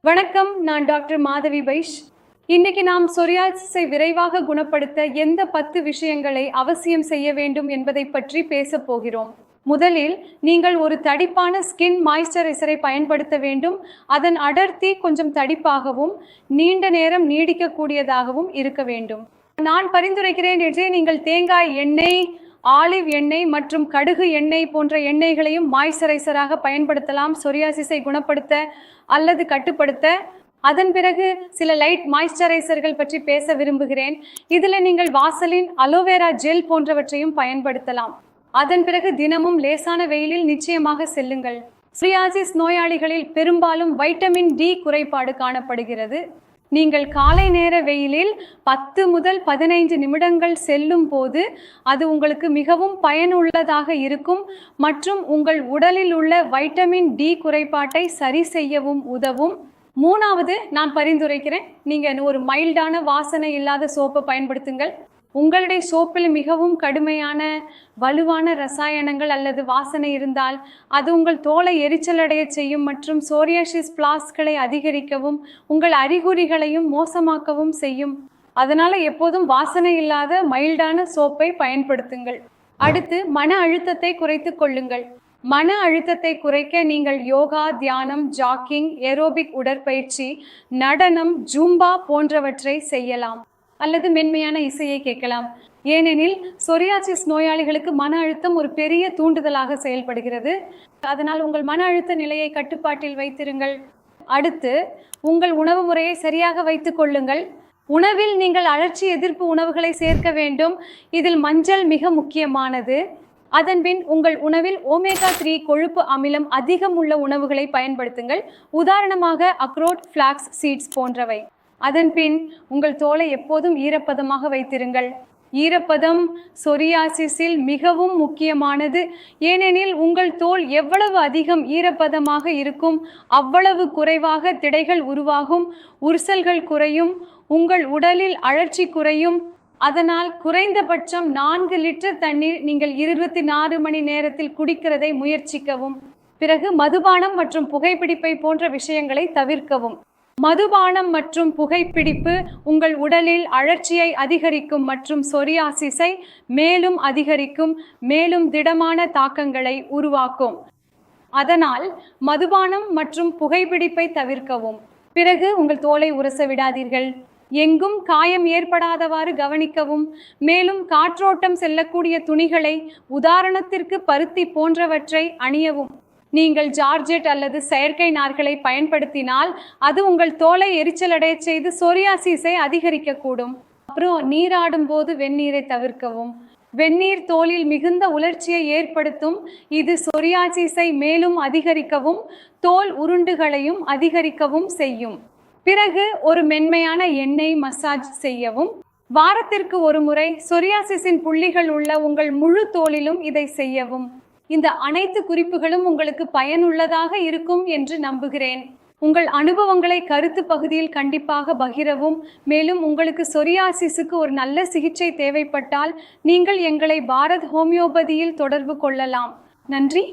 வணக்கம், நான் டாக்டர் மாதவி பைஷ். இன்னைக்கு நாம் சொரியாசிஸை விரைவாக குணப்படுத்த எந்த 10 விஷயங்களை அவசியம் செய்ய வேண்டும் என்பதை பற்றி பேசப் போகிறோம். முதலில் நீங்கள் ஒரு தடிப்பான ஸ்கின் மாய்ஸ்சரைசரை பயன்படுத்த வேண்டும். அதன் அடர்த்தி கொஞ்சம் தடிப்பாகவும் நீண்ட நேரம் நீடிக்கக்கூடியதாகவும் இருக்க வேண்டும். நான் பரிந்துரைக்கிறேன் என்று நீங்கள் தேங்காய் எண்ணெய், ஆலிவ் எண்ணெய் மற்றும் கடுகு எண்ணெய் போன்ற எண்ணெய்களையும் மாய்ஸ்சரைசராக பயன்படுத்தலாம் சொரியாசிஸை குணப்படுத்த அல்லது கட்டுப்படுத்த. அதன் பிறகு சில லைட் மாய்ஸ்சரைசர்கள் பற்றி பேச விரும்புகிறேன். இதில் நீங்கள் வாசலின், அலோவேரா ஜெல் போன்றவற்றையும் பயன்படுத்தலாம். அதன் பிறகு தினமும் லேசான வெயிலில் நிச்சயமாக செல்லுங்கள். சொரியாசிஸ் நோயாளிகளில் பெரும்பாலும் வைட்டமின் டி குறைபாடு காணப்படுகிறது. நீங்கள் காலை நேர வெயிலில் 10 முதல் 15 நிமிடங்கள் செல்லும் போது அது உங்களுக்கு மிகவும் பயனுள்ளதாக இருக்கும் மற்றும் உங்கள் உடலில் உள்ள வைட்டமின் டி குறைபாட்டை சரி செய்யவும் உதவும். மூணாவது, நான் பரிந்துரைக்கிறேன், நீங்கள் ஒரு மைல்டான வாசனை இல்லாத சோப்பை பயன்படுத்துங்கள். உங்களுடைய சோப்பில் மிகவும் கடுமையான வலுவான ரசாயனங்கள் அல்லது வாசனை இருந்தால் அது உங்கள் தோலை எரிச்சலடைய செய்யும் மற்றும் சோரியாசிஸ் பிளாஸ்களை அதிகரிக்கவும் உங்கள் அறிகுறிகளையும் மோசமாக்கவும் செய்யும். அதனால் எப்போதும் வாசனை இல்லாத மைல்டான சோப்பை பயன்படுத்துங்கள். அடுத்து, மன அழுத்தத்தை குறைத்து கொள்ளுங்கள். மன அழுத்தத்தை குறைக்க நீங்கள் யோகா, தியானம், ஜாக்கிங், ஏரோபிக் உடற்பயிற்சி, நடனம், ஜூம்பா போன்றவற்றை செய்யலாம் அல்லது மென்மையான இசையை கேட்கலாம். ஏனெனில் சொரியாசிஸ் நோயாளிகளுக்கு மன அழுத்தம் ஒரு பெரிய தூண்டுதலாக செயல்படுகிறது. அதனால் உங்கள் மன அழுத்த நிலையை கட்டுப்பாட்டில் வைத்திருங்கள். அடுத்து, உங்கள் உணவு முறையை சரியாக வைத்து கொள்ளுங்கள். உணவில் நீங்கள் அழற்சி எதிர்ப்பு உணவுகளை சேர்க்க வேண்டும். இதில் மஞ்சள் மிக முக்கியமானது. அதன்பின் உங்கள் உணவில் ஒமேகா 3 கொழுப்பு அமிலம் அதிகம் உள்ள உணவுகளை பயன்படுத்துங்கள். உதாரணமாக அக்ரோட், ஃப்ளாக்ஸ் சீட்ஸ் போன்றவை. அதன்பின் உங்கள் தோலை எப்போதும் ஈரப்பதமாக வைத்திருங்கள். ஈரப்பதம் சொரியாசிஸில் மிகவும் முக்கியமானது. ஏனெனில் உங்கள் தோல் எவ்வளவு அதிகம் ஈரப்பதமாக இருக்கும் அவ்வளவு குறைவாக திடைகள் உருவாகும், உரிசல்கள் குறையும், உங்கள் உடலில் அழற்சி குறையும். அதனால் குறைந்தபட்சம் 4 லிட்டர் தண்ணீர் நீங்கள் 24 மணி நேரத்தில் குடிக்கிறதை முயற்சிக்கவும். பிறகு மதுபானம் மற்றும் புகைப்பிடிப்பை போன்ற விஷயங்களை தவிர்க்கவும். மதுபானம் மற்றும் புகைப்பிடிப்பு உங்கள் உடலில் அழற்சியை அதிகரிக்கும் மற்றும் சொரியாசிஸை மேலும் அதிகரிக்கும், மேலும் திடமான தாக்கங்களை உருவாக்கும். அதனால் மதுபானம் மற்றும் புகைப்பிடிப்பை தவிர்க்கவும். பிறகு உங்கள் தோலை உரச விடாதீர்கள். எங்கும் காயம் ஏற்படாதவாறு கவனிக்கவும். மேலும் காற்றோட்டம் செல்லக்கூடிய துணிகளை, உதாரணத்திற்கு பருத்தி போன்றவற்றை அணியவும். நீங்கள் ஜார்ஜெட் அல்லது செயற்கை நார்களை பயன்படுத்தினால் அது உங்கள் தோலை எரிச்சலடைய செய்து சொரியாசிஸை அதிகரிக்கக்கூடும். அப்புறம் நீராடும் போது வெந்நீரை தவிர்க்கவும். வெந்நீர் தோலில் மிகுந்த உலர்ச்சியை ஏற்படுத்தும். இது சொரியாசிஸை மேலும் அதிகரிக்கவும் தோல் உருண்டுகளையும் அதிகரிக்கவும் செய்யும். பிறகு ஒரு மென்மையான எண்ணெய் மசாஜ் செய்யவும். வாரத்திற்கு ஒரு முறை சொரியாசிஸின் புள்ளிகள் உள்ள உங்கள் முழு தோலிலும் இதை செய்யவும். இந்த அனைத்து குறிப்புகளும் உங்களுக்கு பயனுள்ளதாக இருக்கும் என்று நம்புகிறேன். உங்கள் அனுபவங்களை கருத்து பகுதியில் கண்டிப்பாக பகிரவும். மேலும் உங்களுக்கு சொரியாசிஸுக்கு ஒரு நல்ல சிகிச்சை தேவைப்பட்டால் நீங்கள் எங்களை பாரத் ஹோமியோபதியில் தொடர்பு கொள்ளலாம். நன்றி.